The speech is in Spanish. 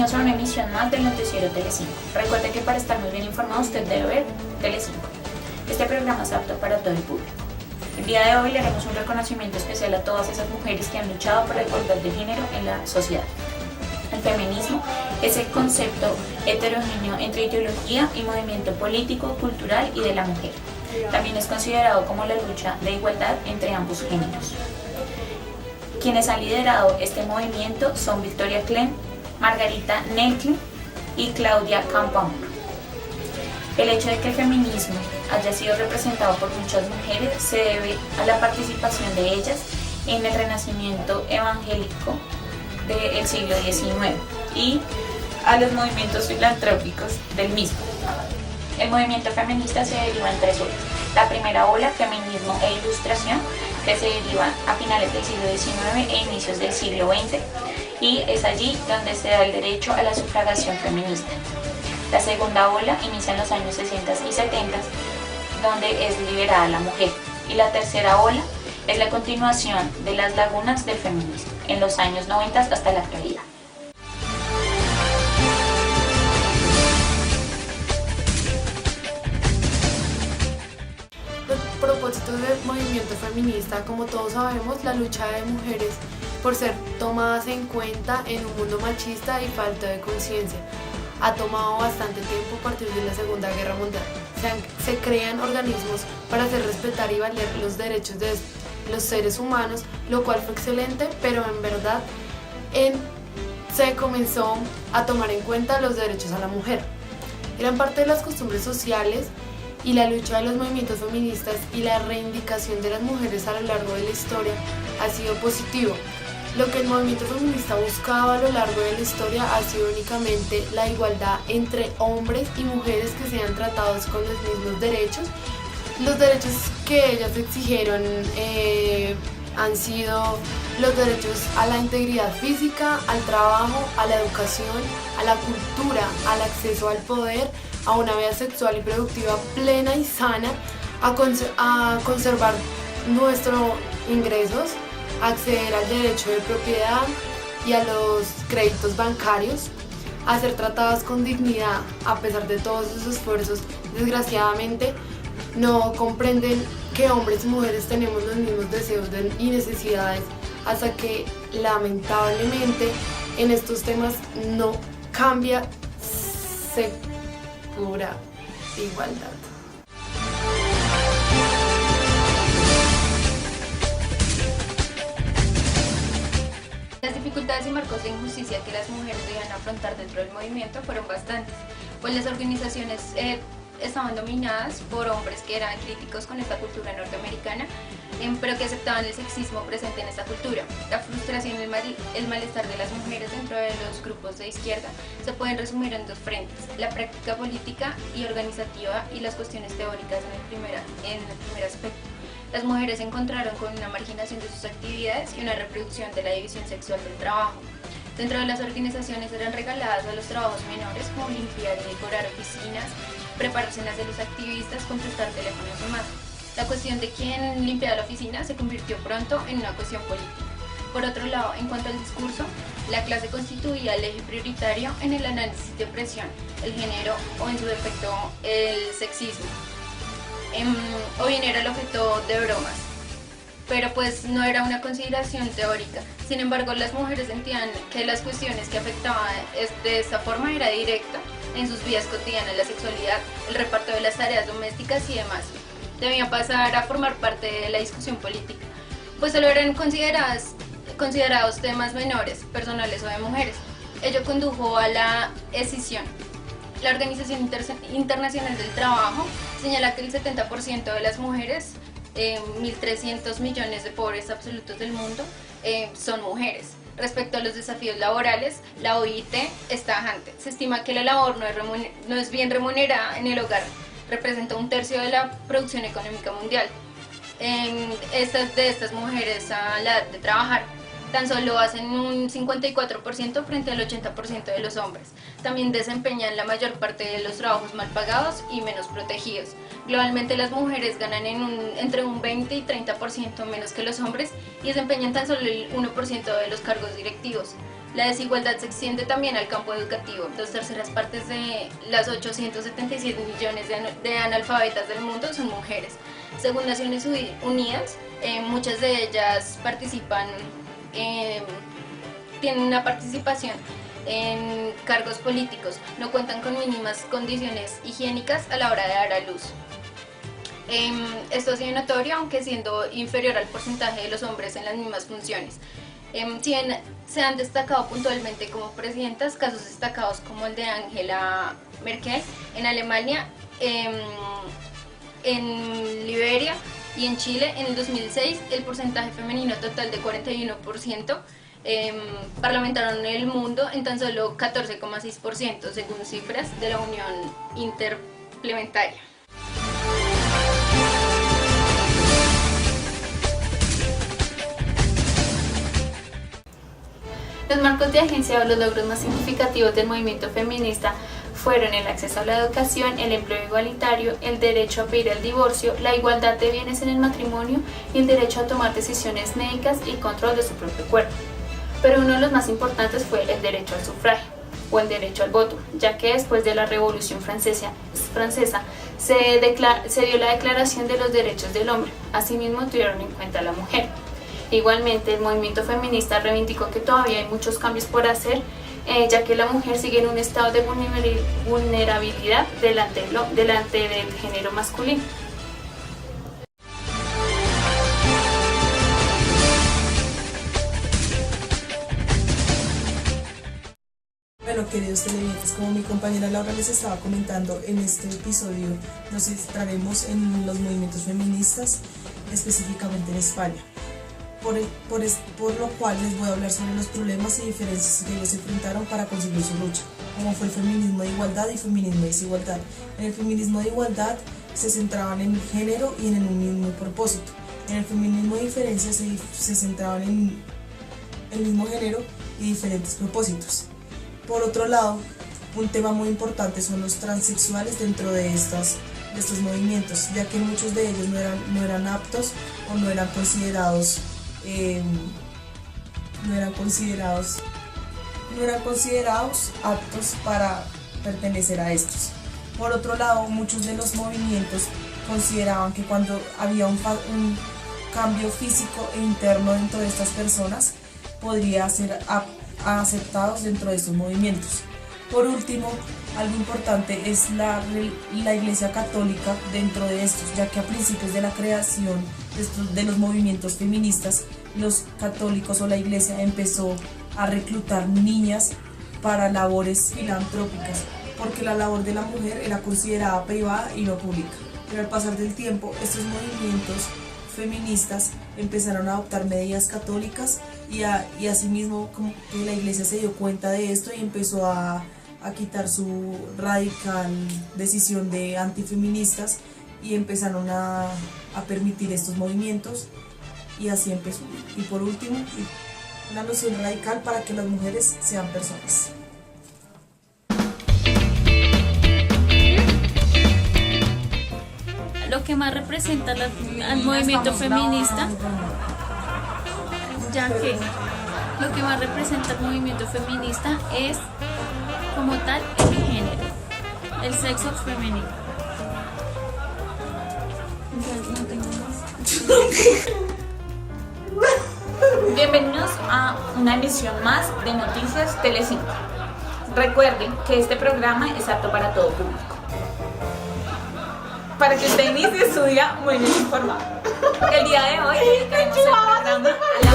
Bienvenidos a una emisión más del Noticiero Telecinco. Recuerde que para estar muy bien informado usted debe ver Telecinco. Este programa es apto para todo el público. El día de hoy le haremos un reconocimiento especial a todas esas mujeres que han luchado por la igualdad de género en la sociedad. El feminismo es el concepto heterogéneo entre ideología y movimiento político, cultural y de la mujer. También es considerado como la lucha de igualdad entre ambos géneros. Quienes han liderado este movimiento son Victoria Klen, Margarita Nelklin y Claudia Campoamor. El hecho de que el feminismo haya sido representado por muchas mujeres se debe a la participación de ellas en el renacimiento evangélico del siglo XIX y a los movimientos filantrópicos del mismo. El movimiento feminista se deriva en tres olas. La primera ola, feminismo e ilustración, que se deriva a finales del siglo XIX e inicios del siglo XX, y es allí donde se da el derecho a la sufragación feminista. La segunda ola inicia en los años 60 y 70, donde es liberada la mujer. Y la tercera ola es la continuación de las lagunas del feminismo, en los años 90 hasta la actualidad. Propósitos del movimiento feminista, como todos sabemos, la lucha de mujeres por ser tomadas en cuenta en un mundo machista y falta de conciencia ha tomado bastante tiempo a partir de la Segunda Guerra Mundial. Se crean organismos para hacer respetar y valer los derechos de los seres humanos, lo cual fue excelente, pero en verdad se comenzó a tomar en cuenta los derechos a la mujer. Gran parte de las costumbres sociales y la lucha de los movimientos feministas y la reivindicación de las mujeres a lo largo de la historia ha sido positivo. Lo que el movimiento feminista buscaba a lo largo de la historia ha sido únicamente la igualdad entre hombres y mujeres, que sean tratados con los mismos derechos. Los derechos que ellas exigieron han sido los derechos a la integridad física, al trabajo, a la educación, a la cultura, al acceso al poder, a una vida sexual y productiva plena y sana, a conservar nuestros ingresos, a acceder al derecho de propiedad y a los créditos bancarios, a ser tratadas con dignidad. A pesar de todos esos esfuerzos, desgraciadamente no comprenden que hombres y mujeres tenemos los mismos deseos y necesidades, hasta que lamentablemente en estos temas no cambia pura igualdad. Las dificultades y marcos de injusticia que las mujeres debían afrontar dentro del movimiento fueron bastantes, pues las organizaciones estaban dominadas por hombres que eran críticos con esta cultura norteamericana, pero que aceptaban el sexismo presente en esta cultura. La frustración y el malestar de las mujeres dentro de los grupos de izquierda se pueden resumir en dos frentes: la práctica política y organizativa y las cuestiones teóricas en el primer aspecto. Las mujeres se encontraron con una marginación de sus actividades y una reproducción de la división sexual del trabajo. Dentro de las organizaciones eran regaladas a los trabajos menores, como limpiar y decorar oficinas, prepararse en las de los activistas, contestar teléfonos y más. La cuestión de quién limpiaba la oficina se convirtió pronto en una cuestión política. Por otro lado, en cuanto al discurso, la clase constituía el eje prioritario en el análisis de opresión, el género o en su defecto el sexismo. O bien era el objeto de bromas, pero pues no era una consideración teórica. Sin embargo, las mujeres sentían que las cuestiones que afectaban de esta forma era directa en sus vidas cotidianas: la sexualidad, el reparto de las tareas domésticas y demás. Debían pasar a formar parte de la discusión política, pues solo eran considerados temas menores, personales o de mujeres. Ello condujo a la escisión. La Organización Internacional del Trabajo señala que el 70% de las mujeres, 1.300 millones de pobres absolutos del mundo, son mujeres. Respecto a los desafíos laborales, la OIT es tajante. Se estima que la labor no es bien remunerada en el hogar, representa 1/3 de la producción económica mundial. De estas mujeres a la edad de trabajar, tan solo hacen un 54% frente al 80% de los hombres. También desempeñan la mayor parte de los trabajos mal pagados y menos protegidos. Globalmente las mujeres ganan entre un 20 y 30% menos que los hombres y desempeñan tan solo el 1% de los cargos directivos. La desigualdad se extiende también al campo educativo. 2/3 partes de las 877 millones de analfabetas del mundo son mujeres. Según Naciones Unidas, muchas de ellas tienen una participación en cargos políticos, no cuentan con mínimas condiciones higiénicas a la hora de dar a luz. Esto ha sido notorio, aunque siendo inferior al porcentaje de los hombres en las mismas funciones. Si bien se han destacado puntualmente como presidentas casos destacados como el de Angela Merkel en Alemania, en Liberia y en Chile en el 2006 el porcentaje femenino total de 41% parlamentaron en el mundo en tan solo 14,6% según cifras de la Unión Interplementaria. Los marcos de agencia o los logros más significativos del movimiento feminista fueron el acceso a la educación, el empleo igualitario, el derecho a pedir el divorcio, la igualdad de bienes en el matrimonio y el derecho a tomar decisiones médicas y control de su propio cuerpo. Pero uno de los más importantes fue el derecho al sufragio o el derecho al voto, ya que después de la Revolución Francesa se dio la Declaración de los Derechos del Hombre. Asimismo tuvieron en cuenta a la mujer. Igualmente, el movimiento feminista reivindicó que todavía hay muchos cambios por hacer, ya que la mujer sigue en un estado de vulnerabilidad delante del género masculino. Bueno, queridos televidentes, como mi compañera Laura les estaba comentando, en este episodio nos centraremos en los movimientos feministas, específicamente en España. Por lo cual les voy a hablar sobre los problemas y diferencias que ellos se enfrentaron para conseguir su lucha, como fue el feminismo de igualdad y feminismo de desigualdad. En el feminismo de igualdad se centraban en el género y en un mismo propósito. En el feminismo de diferencia se centraban en el mismo género y diferentes propósitos. Por otro lado, un tema muy importante son los transexuales dentro de estos movimientos, ya que muchos de ellos no eran aptos o no eran considerados aptos para pertenecer a estos. Por otro lado, muchos de los movimientos consideraban que cuando había un cambio físico e interno dentro de estas personas, podría ser aceptados dentro de estos movimientos. Por último, algo importante es la Iglesia Católica dentro de estos, ya que a principios de la creación de los movimientos feministas, los católicos o la Iglesia empezó a reclutar niñas para labores filantrópicas, porque la labor de la mujer era considerada privada y no pública. Pero al pasar del tiempo, estos movimientos feministas empezaron a adoptar medidas católicas y asimismo como que la Iglesia se dio cuenta de esto y empezó a quitar su radical decisión de antifeministas y empezaron a permitir estos movimientos, y así empezó. Y por último, una noción radical para que las mujeres sean personas. Lo que más representa al movimiento feminista, lo que más representa el movimiento feminista es como tal el género, el sexo femenino. Bienvenidos a una emisión más de Noticias Tele5. Recuerden que este programa es apto para todo público, para que usted inicie su día muy bien informado. El día de hoy dedicaremos el programa a la